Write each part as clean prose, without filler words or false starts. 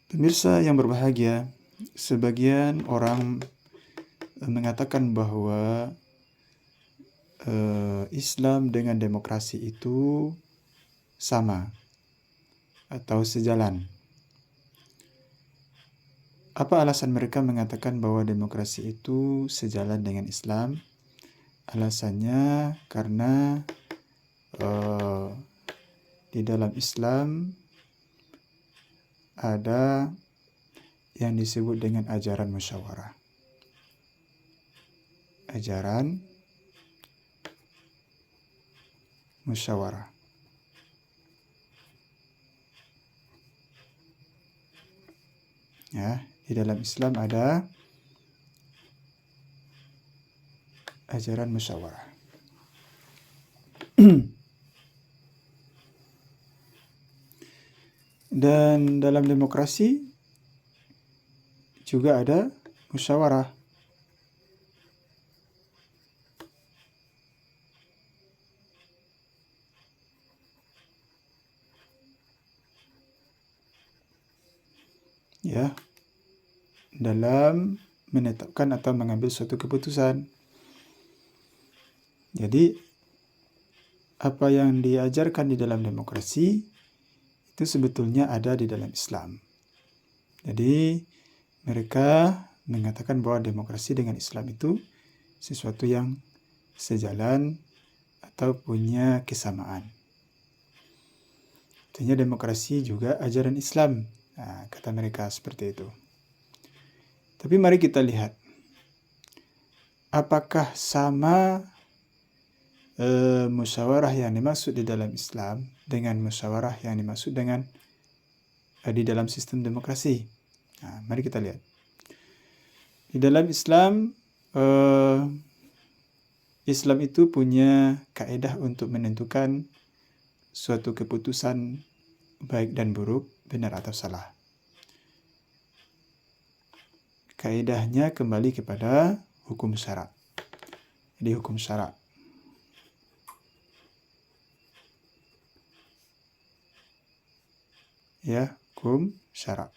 Pemirsa yang berbahagia, sebagian orang mengatakan bahwa Islam dengan demokrasi itu sama atau sejalan. Apa alasan mereka mengatakan bahwa demokrasi itu sejalan dengan Islam? Alasannya karena di dalam Islam ada yang disebut dengan ajaran musyawarah. Ajaran musyawarah. Ya, di dalam Islam ada ajaran musyawarah. Dan dalam demokrasi juga ada musyawarah. Ya, dalam menetapkan atau mengambil suatu keputusan. Jadi, apa yang diajarkan di dalam demokrasi itu sebetulnya ada di dalam Islam. Jadi, mereka mengatakan bahwa demokrasi dengan Islam itu sesuatu yang sejalan atau punya kesamaan. Artinya demokrasi juga ajaran Islam. Nah, kata mereka seperti itu. Tapi mari kita lihat, apakah sama musyawarah yang dimaksud di dalam Islam dengan musyawarah yang dimaksud dengan di dalam sistem demokrasi? Nah, mari kita lihat. Di dalam Islam, Islam itu punya kaedah untuk menentukan suatu keputusan baik dan buruk, benar atau salah. Kaedahnya kembali kepada hukum syara. Jadi hukum syara. Ya, hukum syara.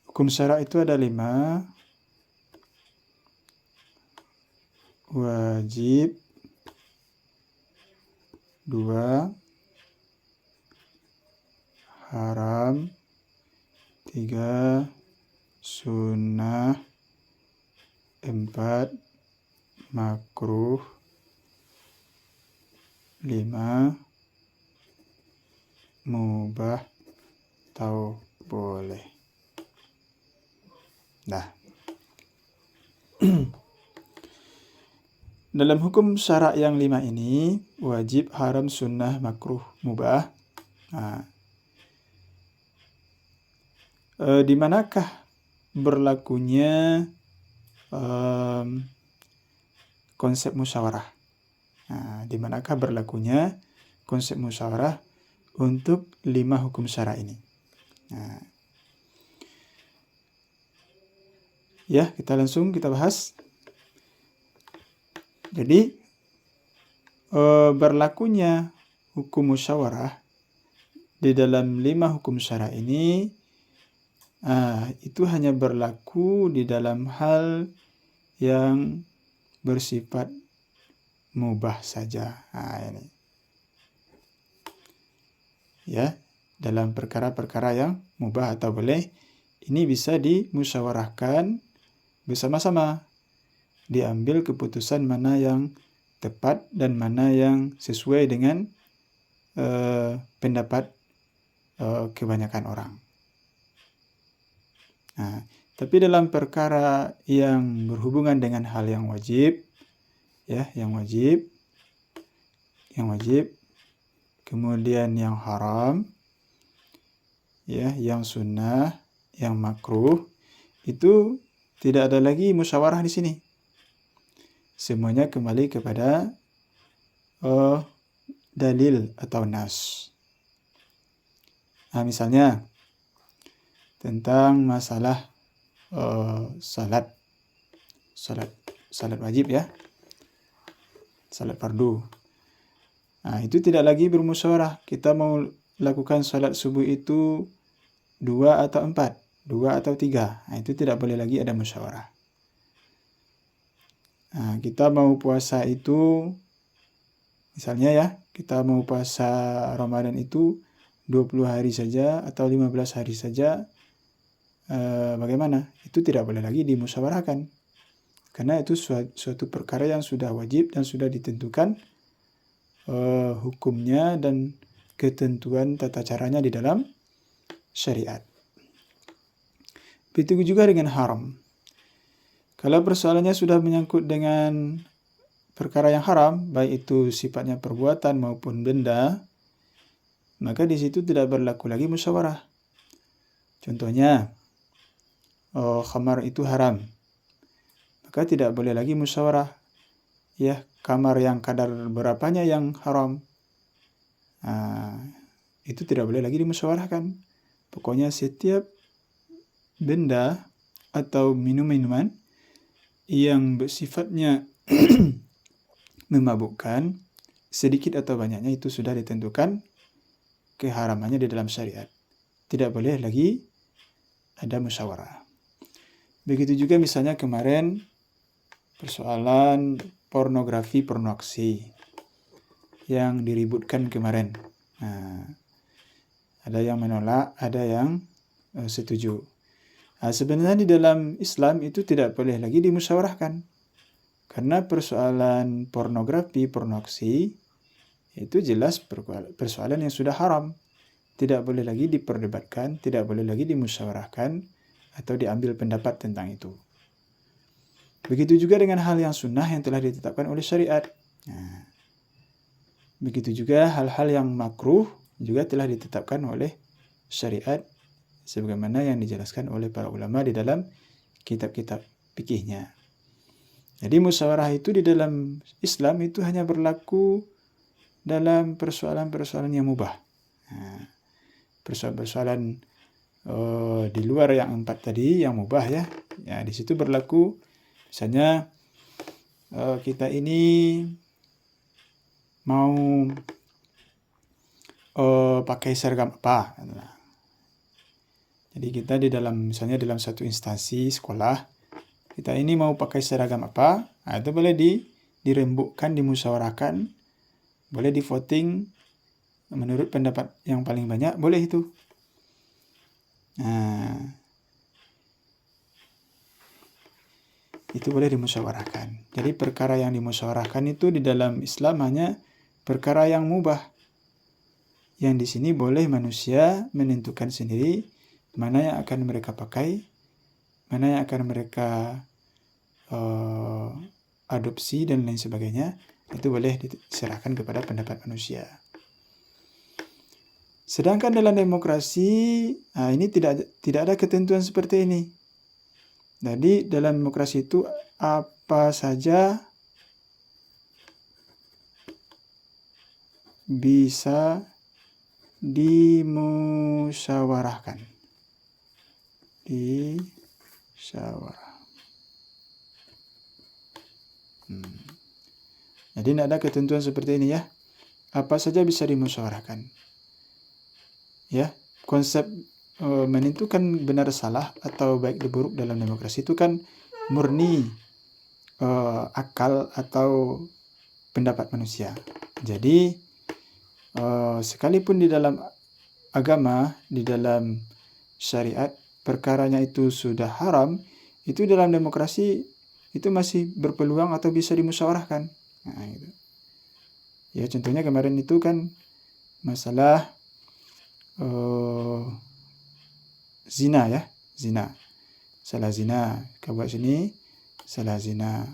Hukum syara itu ada 5. Wajib, 2, haram, 3, sunnah, 4, makruh, 5, mubah atau boleh. Nah, dalam hukum syara yang 5 ini, wajib, haram, sunnah, makruh, mubah. Nah, di manakah berlakunya konsep musyawarah? Nah, di manakah berlakunya konsep musyawarah untuk 5 hukum syara ini? Nah, ya, kita bahas. Jadi, berlakunya hukum musyawarah di dalam 5 hukum syara ini itu hanya berlaku di dalam hal yang bersifat mubah saja. Ini. Ya, dalam perkara-perkara yang mubah atau boleh, ini bisa dimusyawarahkan bersama-sama. Diambil keputusan mana yang tepat dan mana yang sesuai dengan pendapat kebanyakan orang. Nah, tapi dalam perkara yang berhubungan dengan hal yang wajib, ya, yang wajib, kemudian yang haram, ya, yang sunnah, yang makruh, itu tidak ada lagi musyawarah di sini. Semuanya kembali kepada dalil atau nas. Nah, misalnya tentang masalah salat wajib, ya, salat fardu. Itu tidak lagi bermusyawarah. Kita mau lakukan salat subuh itu 2 atau 4, 2 atau 3. Itu tidak boleh lagi ada musyawarah. Kita mau puasa itu, misalnya ya, kita mau puasa Ramadan itu 20 hari saja atau 15 hari saja, bagaimana? Itu tidak boleh lagi dimusyawarahkan. Karena itu suatu perkara yang sudah wajib dan sudah ditentukan hukumnya dan ketentuan tata caranya di dalam syariat. Begitu juga dengan haram. Kalau persoalannya sudah menyangkut dengan perkara yang haram, baik itu sifatnya perbuatan maupun benda, maka di situ tidak berlaku lagi musyawarah. Contohnya, khamar itu haram, maka tidak boleh lagi musyawarah. Ya, kamar yang kadar berapanya yang haram, itu tidak boleh lagi dimusyawarahkan. Pokoknya setiap benda atau minuman yang bersifatnya memabukkan, sedikit atau banyaknya itu sudah ditentukan keharamannya di dalam syariat. Tidak boleh lagi ada musyawarah. Begitu juga misalnya kemarin persoalan pornografi yang diributkan kemarin. Ada yang menolak, ada yang setuju. Sebenarnya di dalam Islam itu tidak boleh lagi dimusyawarahkan. Karena persoalan pornografi itu jelas persoalan yang sudah haram. Tidak boleh lagi diperdebatkan, tidak boleh lagi dimusyawarahkan atau diambil pendapat tentang itu. Begitu juga dengan hal yang sunnah yang telah ditetapkan oleh syariat. Begitu juga hal-hal yang makruh juga telah ditetapkan oleh syariat sebagaimana yang dijelaskan oleh para ulama di dalam kitab-kitab fikihnya. Jadi musyawarah itu di dalam Islam itu hanya berlaku dalam persoalan-persoalan yang mubah. Persoalan-persoalan di luar yang 4 tadi yang mubah ya. Di situ berlaku misalnya kita ini mau pakai seragam apa. Jadi kita misalnya dalam satu instansi sekolah, kita ini mau pakai seragam apa, itu boleh dirembukkan, dimusyawarahkan, boleh di voting menurut pendapat yang paling banyak, boleh itu. Itu boleh dimusyawarahkan. Jadi perkara yang dimusyawarahkan itu di dalam Islam hanya perkara yang mubah. Yang di sini boleh manusia menentukan sendiri mana yang akan mereka pakai, mana yang akan mereka adopsi dan lain sebagainya. Itu boleh diserahkan kepada pendapat manusia. Sedangkan dalam demokrasi ini tidak ada ketentuan seperti ini. Jadi dalam demokrasi itu apa saja bisa dimusyawarahkan. Jadi tidak ada ketentuan seperti ini ya. Apa saja bisa dimusyawarahkan. Ya, konsep menentukan benar salah atau baik dan buruk dalam demokrasi itu kan murni akal atau pendapat manusia. Jadi sekalipun di dalam agama, di dalam syariat perkaranya itu sudah haram, itu dalam demokrasi itu masih berpeluang atau bisa dimusyawarahkan. Gitu. Ya contohnya kemarin itu kan masalah zina ya, zina. Salah zina, kau buat sini salah zina.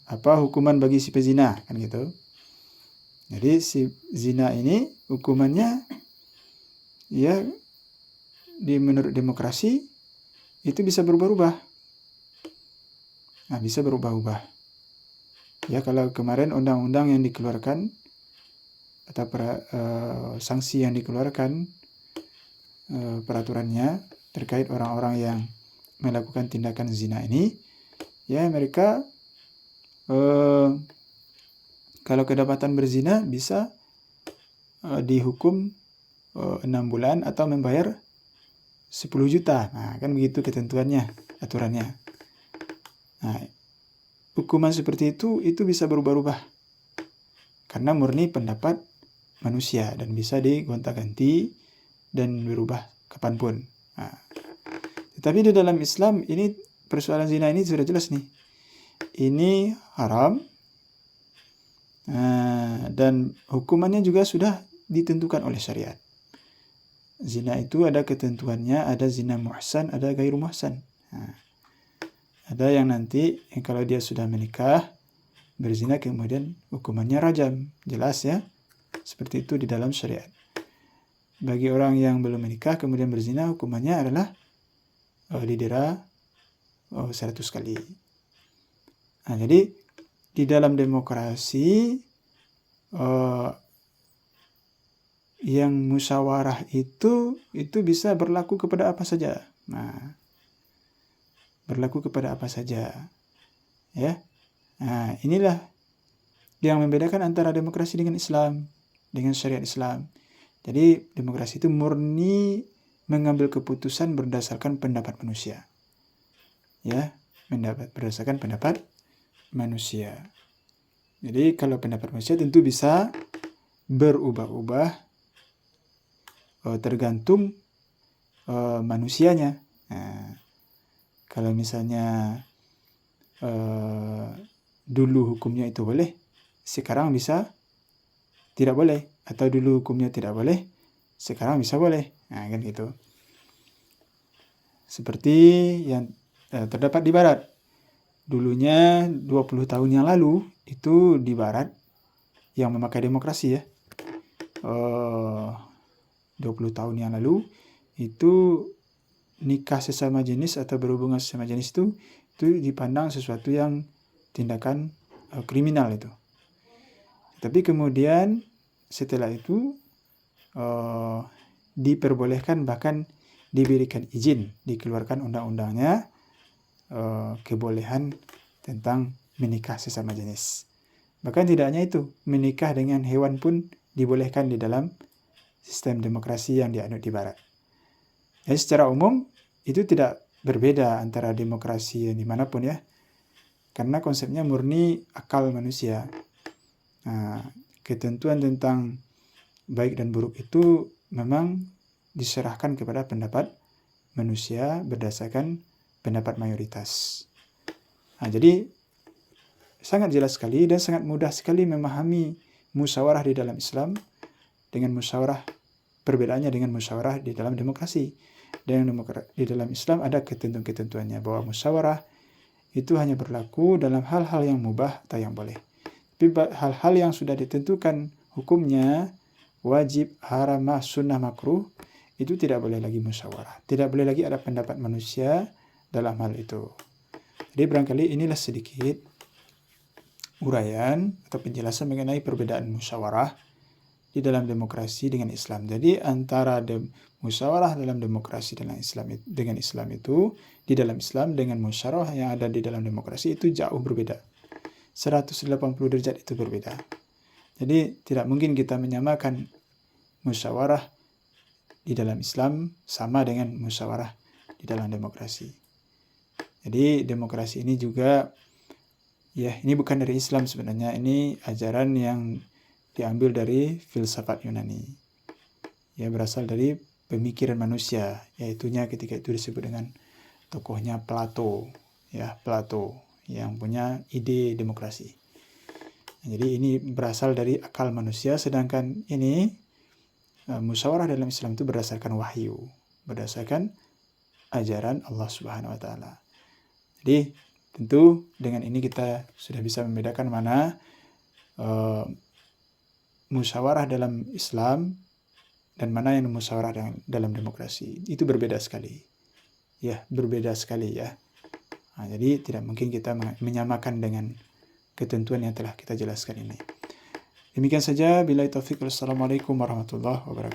Apa hukuman bagi si pezina kan gitu. Jadi si zina ini hukumannya ya menurut demokrasi itu bisa berubah-ubah. Bisa berubah-ubah. Ya kalau kemarin undang-undang yang dikeluarkan atau sanksi yang dikeluarkan peraturannya terkait orang-orang yang melakukan tindakan zina ini, ya mereka kalau kedapatan berzina bisa dihukum 6 bulan atau membayar 10 juta. Nah, kan begitu ketentuannya, aturannya. Nah, hukuman seperti itu bisa berubah-ubah karena murni pendapat manusia dan bisa digonta-ganti dan berubah kapanpun. Nah, tetapi di dalam Islam ini persoalan zina ini sudah jelas nih. Ini haram dan hukumannya juga sudah ditentukan oleh syariat. Zina itu ada ketentuannya, ada zina muhsan, ada ghairu muhsan. Nah, ada yang nanti kalau dia sudah menikah berzina kemudian hukumannya rajam, jelas ya. Seperti itu di dalam syariat. Bagi orang yang belum menikah kemudian berzina hukumannya adalah didera 100 kali. Nah, jadi di dalam demokrasi yang musyawarah itu bisa berlaku kepada apa saja. Nah, berlaku kepada apa saja. Ya. Nah, inilah yang membedakan antara demokrasi dengan Islam, dengan syariat Islam. Jadi demokrasi itu murni mengambil keputusan berdasarkan pendapat manusia. Ya, berdasarkan pendapat manusia. Jadi kalau pendapat manusia tentu bisa berubah-ubah tergantung manusianya. Nah, kalau misalnya dulu hukumnya itu boleh, sekarang bisa tidak boleh, atau dulu hukumnya tidak boleh, sekarang bisa boleh. Nah, kan gitu. Seperti yang terdapat di Barat. Dulunya 20 tahun yang lalu itu di Barat yang memakai demokrasi ya. 20 tahun yang lalu itu nikah sesama jenis atau berhubungan sesama jenis itu dipandang sesuatu yang tindakan kriminal itu. Tapi kemudian setelah itu diperbolehkan, bahkan diberikan izin, dikeluarkan undang-undangnya kebolehan tentang menikah sesama jenis. Bahkan tidak hanya itu, menikah dengan hewan pun dibolehkan di dalam sistem demokrasi yang dianut di Barat. Jadi secara umum itu tidak berbeda antara demokrasi yang dimanapun ya, karena konsepnya murni akal manusia. Nah, ketentuan tentang baik dan buruk itu memang diserahkan kepada pendapat manusia berdasarkan pendapat mayoritas. Nah, jadi sangat jelas sekali dan sangat mudah sekali memahami musyawarah di dalam Islam dengan musyawarah, perbedaannya dengan musyawarah di dalam demokrasi. Di dalam Islam ada ketentuan-ketentuannya bahwa musyawarah itu hanya berlaku dalam hal-hal yang mubah atau yang boleh. Tapi hal-hal yang sudah ditentukan hukumnya wajib, haram, sunnah, makruh, itu tidak boleh lagi musyawarah. Tidak boleh lagi ada pendapat manusia dalam hal itu. Jadi barangkali inilah sedikit uraian atau penjelasan mengenai perbedaan musyawarah di dalam demokrasi dengan Islam. Jadi antara musyawarah dalam demokrasi dengan Islam itu di dalam Islam dengan musyawarah yang ada di dalam demokrasi itu jauh berbeda. 180 derajat itu berbeda. Jadi tidak mungkin kita menyamakan musyawarah di dalam Islam sama dengan musyawarah di dalam demokrasi. Jadi demokrasi ini juga ya, ini bukan dari Islam sebenarnya, ini ajaran yang diambil dari filsafat Yunani. Ya, berasal dari pemikiran manusia, yaitunya ketika itu disebut dengan tokohnya Plato, ya, Plato yang punya ide demokrasi. Jadi ini berasal dari akal manusia, sedangkan ini musyawarah dalam Islam itu berdasarkan wahyu, berdasarkan ajaran Allah Subhanahu wa taala. Jadi tentu dengan ini kita sudah bisa membedakan mana musyawarah dalam Islam dan mana yang musyawarah dalam demokrasi. Itu berbeda sekali. Ya, berbeda sekali ya. Nah, jadi tidak mungkin kita menyamakan dengan ketentuan yang telah kita jelaskan ini. Demikian saja. Billahi taufiq. Wassalamualaikum warahmatullahi wabarakatuh.